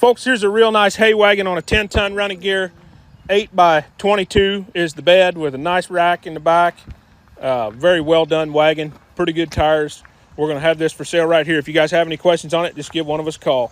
Folks, here's a real nice hay wagon on a 10-ton running gear. 8x22 is the bed with a nice rack in the back. Very well done wagon, pretty good tires. We're going to have this for sale right here. If you guys have any questions on it, just give one of us a call.